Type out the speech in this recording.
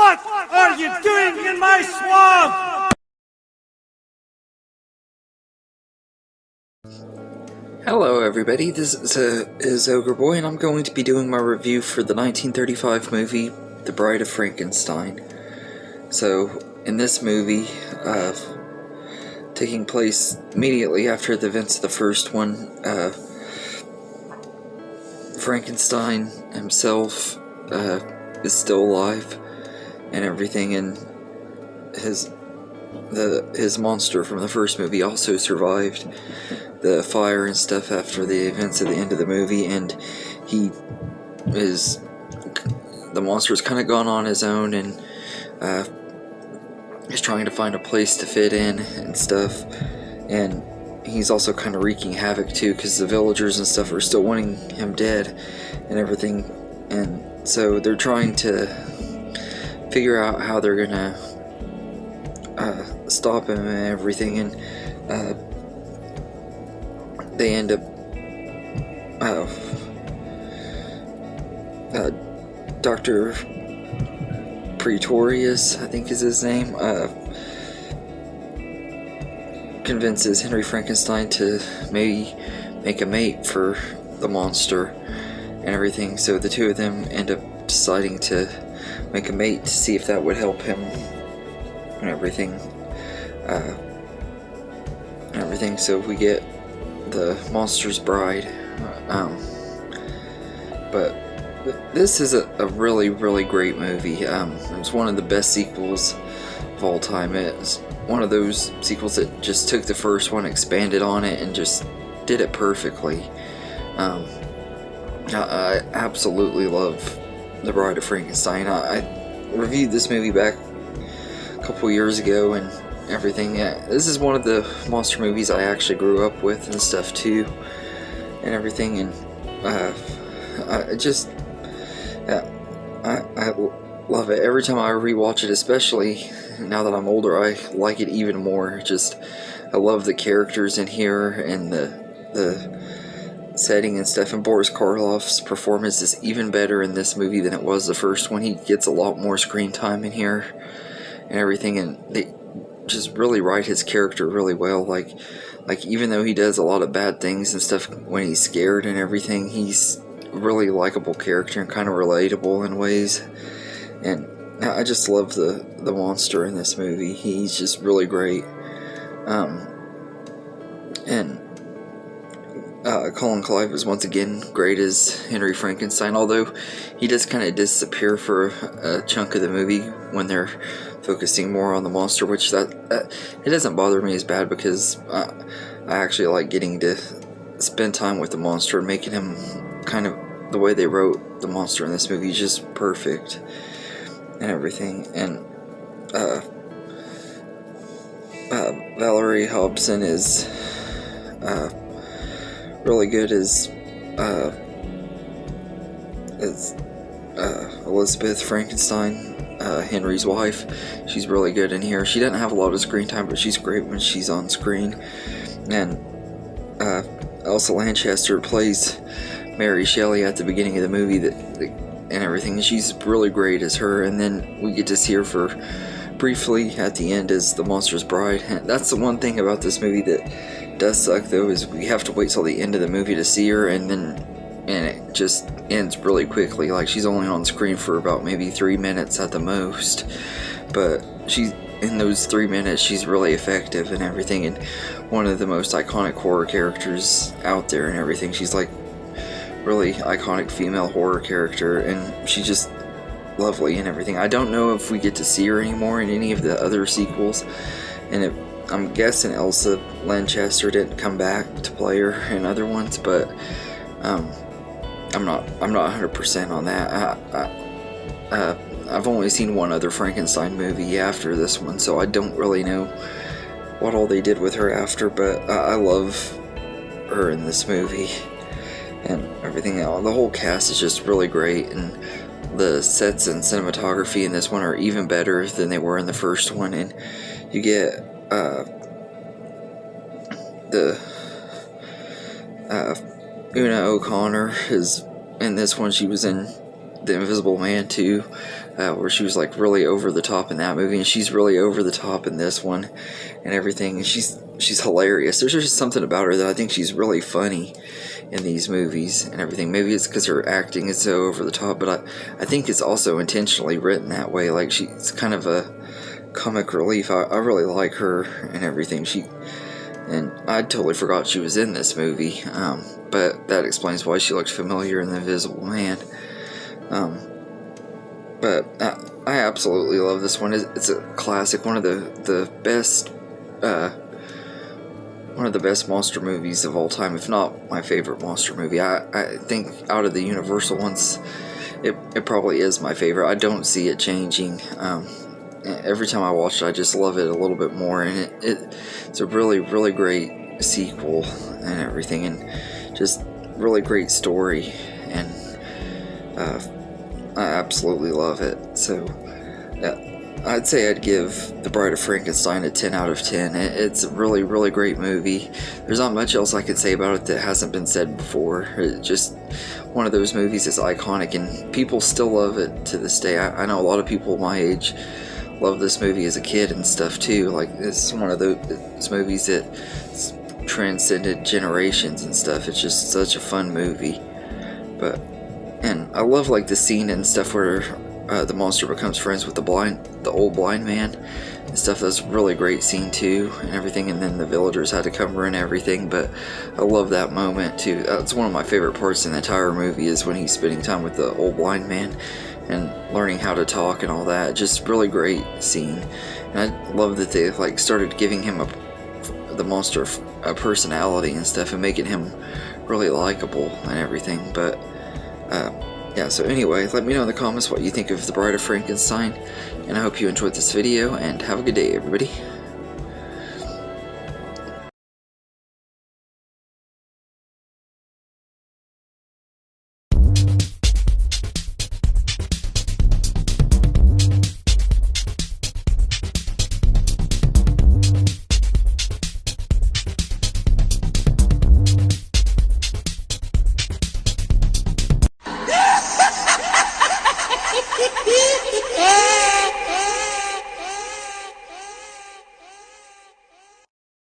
What are you doing in my swamp? Hello everybody, this is Ogre Boy, and I'm going to be doing my review for the 1935 movie, The Bride of Frankenstein. So, in this movie, taking place immediately after the events of the first one, Frankenstein himself is still alive and everything, and his monster from the first movie also survived the fire and stuff after the events at the end of the movie, and the monster's kind of gone on his own and is trying to find a place to fit in and stuff, and he's also kind of wreaking havoc too, because the villagers and stuff are still wanting him dead and everything, and so they're trying to figure out how they're gonna stop him and everything, and they end up Dr. Pretorius, I think is his name, convinces Henry Frankenstein to maybe make a mate for the monster and everything, so the two of them end up deciding to make a mate to see if that would help him and everything, so we get the monster's bride, but this is a really, really great movie. It's one of the best sequels of all time. It's one of those sequels that just took the first one, expanded on it, and just did it perfectly. I absolutely love The Bride of Frankenstein. I reviewed this movie back a couple years ago and everything. Yeah, this is one of the monster movies I actually grew up with and stuff too, and everything, and I love it. Every time I rewatch it, especially now that I'm older, I like it even more. I love the characters in here and the setting and stuff, and Boris Karloff's performance is even better in this movie than it was the first one. He gets a lot more screen time in here and everything, and they just really write his character really well. Like even though he does a lot of bad things and stuff when he's scared and everything, he's a really likable character and kind of relatable in ways. And I just love the monster in this movie. He's just really great. And Colin Clive is once again great as Henry Frankenstein, although he does kind of disappear for a chunk of the movie when they're focusing more on the monster, which it doesn't bother me as bad, because I actually like getting to spend time with the monster and making him kind of the way they wrote the monster in this movie is just perfect and everything. And Valerie Hobson is really good as Elizabeth Frankenstein, Henry's wife. She's really good in here. She doesn't have a lot of screen time, but she's great when she's on screen. And Elsa Lanchester plays Mary Shelley at the beginning of the movie and everything. She's really great as her, and then we get to see her for briefly at the end as the monster's bride. And that's the one thing about this movie that does suck, though, is we have to wait till the end of the movie to see her, and it just ends really quickly. Like, she's only on screen for about maybe 3 minutes at the most, but in those 3 minutes she's really effective and everything, and one of the most iconic horror characters out there and everything. She's like really iconic female horror character, and she's just lovely and everything. I don't know if we get to see her anymore in any of the other sequels, and I'm guessing Elsa Lanchester didn't come back to play her in other ones, but I'm not 100% on that. I've only seen one other Frankenstein movie after this one, so I don't really know what all they did with her after, but I love her in this movie and everything else. The whole cast is just really great, and the sets and cinematography in this one are even better than they were in the first one, and you get Una O'Connor is in this one. She was in the Invisible Man too, where she was like really over the top in that movie, and she's really over the top in this one, and everything. And she's hilarious. There's just something about her that I think she's really funny in these movies and everything. Maybe it's because her acting is so over the top, but I think it's also intentionally written that way. Like, she's kind of a comic relief. I really like her and everything. And I totally forgot she was in this movie, but that explains why she looked familiar in The Invisible Man. But I absolutely love this one. It's a classic, one of the best monster movies of all time, if not my favorite monster movie. I think out of the Universal ones, it probably is my favorite. I don't see it changing. Every time I watch it, I just love it a little bit more, and it's a really, really great sequel and everything, and just really great story, and I absolutely love it. So I'd say I'd give The Bride of Frankenstein a 10 out of 10. It's a really, really great movie. There's not much else I could say about it that hasn't been said before. It's just one of those movies that's iconic, and people still love it to this day. I know a lot of people my age loved this movie as a kid and stuff too. Like, it's one of those movies that transcended generations and stuff. It's just such a fun movie. And I love like the scene and stuff where the monster becomes friends with the old blind man and stuff. That's a really great scene too, and everything. And then the villagers had to cover and everything. But I love that moment too. That's one of my favorite parts in the entire movie, is when he's spending time with the old blind man and learning how to talk and all that. Just really great scene. And I love that they like started giving him the monster a personality and stuff, and making him really likable and everything. But yeah, so anyway, let me know in the comments what you think of The Bride of Frankenstein, and I hope you enjoyed this video, and have a good day, everybody.